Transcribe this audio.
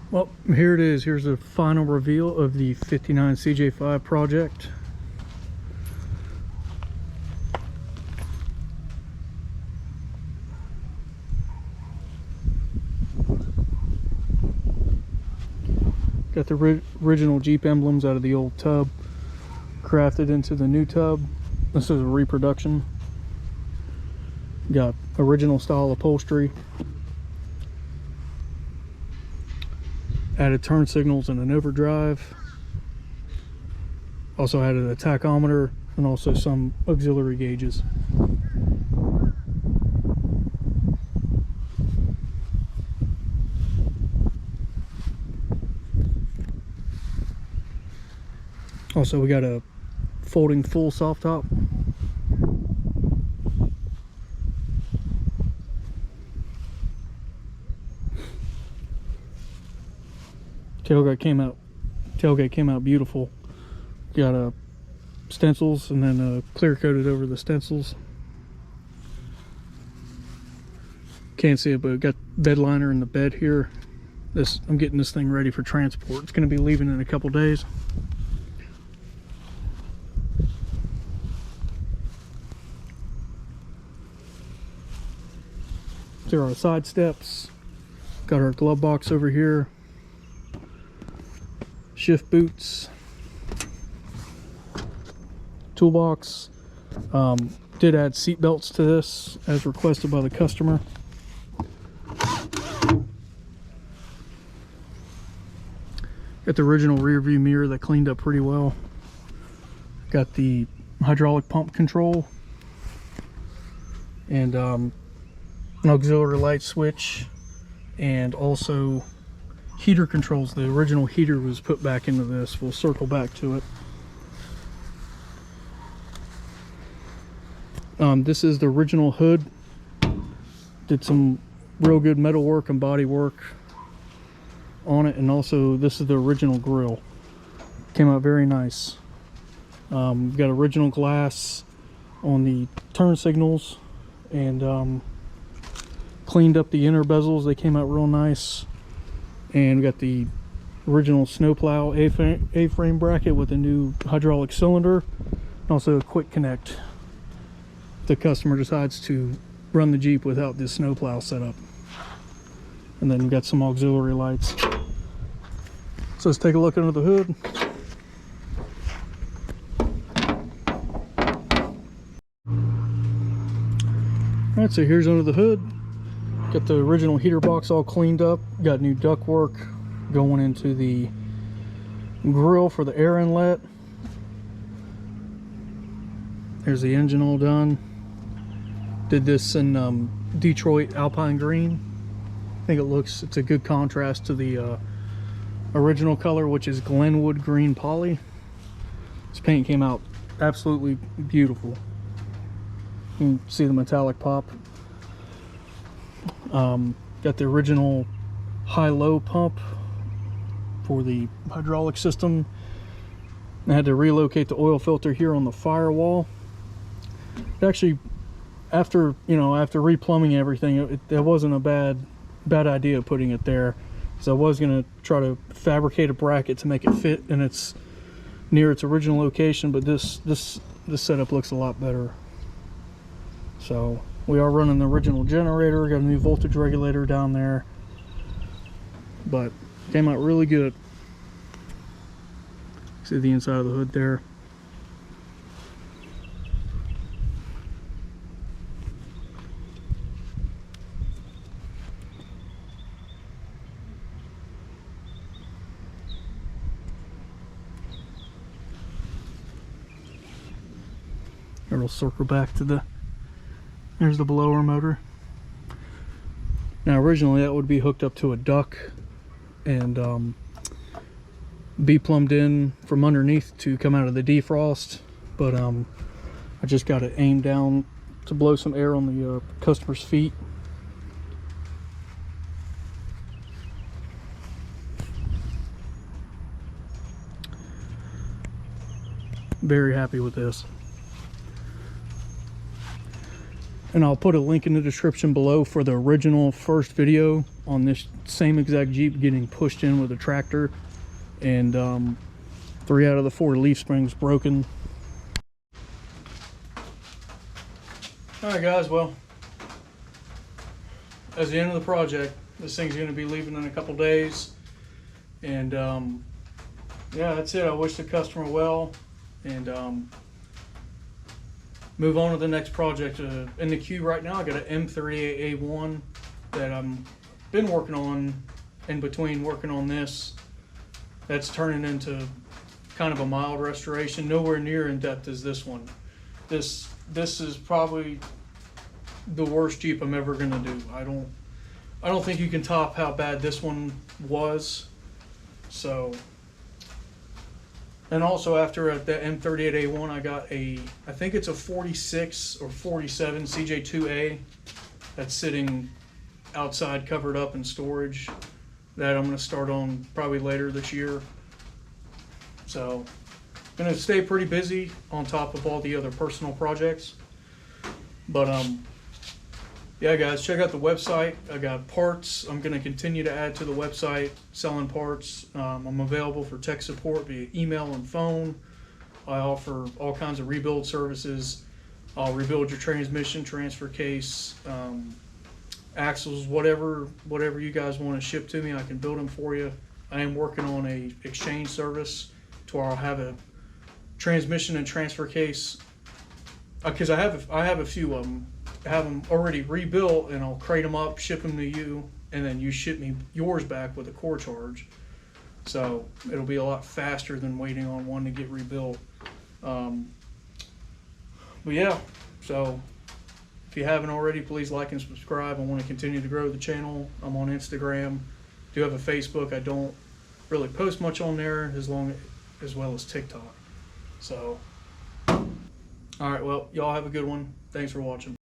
Well, here it is. Here's the final reveal of the 59 CJ-5 project. Got the original Jeep emblems out of the old tub, crafted into the new tub. This is a reproduction. Got original style upholstery. Added turn signals and an overdrive. Also added a tachometer and also some auxiliary gauges. Also, we got a folding full soft top. Tailgate came out beautiful. Got stencils and then clear coated over the stencils. Can't see it, but got bed liner in the bed here. I'm getting this thing ready for transport. It's going to be leaving in a couple days. There are side steps. Got our glove box over here. Shift boots. Toolbox. Did add seat belts to this as requested by the customer. Got the original rear view mirror that cleaned up pretty well. Got the hydraulic pump control and an auxiliary light switch, and also heater controls. The original heater was put back into this. We'll circle back to it. This is the original hood. Did some real good metal work and body work on it, and also this is the original grille. Came out very nice. Got original glass on the turn signals, and cleaned up the inner bezels. They came out real nice. And we got the original snowplow A-frame bracket with a new hydraulic cylinder, and also a quick connect. The customer decides to run the Jeep without this snowplow setup. And then we got some auxiliary lights. So let's take a look under the hood. Alright, so here's under the hood. Got the original heater box all cleaned up. Got new ductwork going into the grill for the air inlet. There's the engine all done. Did this in Detroit Alpine Green. I think it's a good contrast to the original color, which is Glenwood Green Poly. This paint came out absolutely beautiful. You can see the metallic pop. Got the original high-low pump for the hydraulic system. I had to relocate the oil filter here on the firewall. Actually, after replumbing everything, it wasn't a bad idea putting it there. So I was gonna try to fabricate a bracket to make it fit, and it's near its original location. But this setup looks a lot better. So we are running the original generator. Got a new voltage regulator down there, but came out really good. See the inside of the hood there. It'll circle back to there's the blower motor. Now originally that would be hooked up to a duct and be plumbed in from underneath to come out of the defrost, but I just got it aimed down to blow some air on the customer's feet. Very happy with this. And I'll put a link in the description below for the original first video on this same exact Jeep getting pushed in with a tractor, and 3 out of the 4 leaf springs broken. All right, guys, well, that's the end of the project. This thing's going to be leaving in a couple days, and yeah, that's it. I wish the customer well, and move on to the next project. In the queue right now, I got an M38A1 that I'm been working on in between working on this. That's turning into kind of a mild restoration, nowhere near in depth as this one. This is probably the worst Jeep I'm ever gonna do. I don't think you can top how bad this one was. So, and also after the M38A1, I got I think it's a 46 or 47 CJ-2A that's sitting outside covered up in storage that I'm going to start on probably later this year. So I'm going to stay pretty busy on top of all the other personal projects. But yeah, guys, check out the website. I got parts. I'm going to continue to add to the website, selling parts. I'm available for tech support via email and phone. I offer all kinds of rebuild services. I'll rebuild your transmission, transfer case, axles, whatever you guys want to ship to me, I can build them for you. I am working on a exchange service to where I'll have a transmission and transfer case, because I have a few of them. I have them already rebuilt, and I'll crate them up, ship them to you, and then you ship me yours back with a core charge. So it'll be a lot faster than waiting on one to get rebuilt. But yeah, so if you haven't already, please like and subscribe. I want to continue to grow the channel. I'm on Instagram. Do have a Facebook. I don't really post much on there, as well as TikTok. So, all right, well, y'all have a good one. Thanks for watching.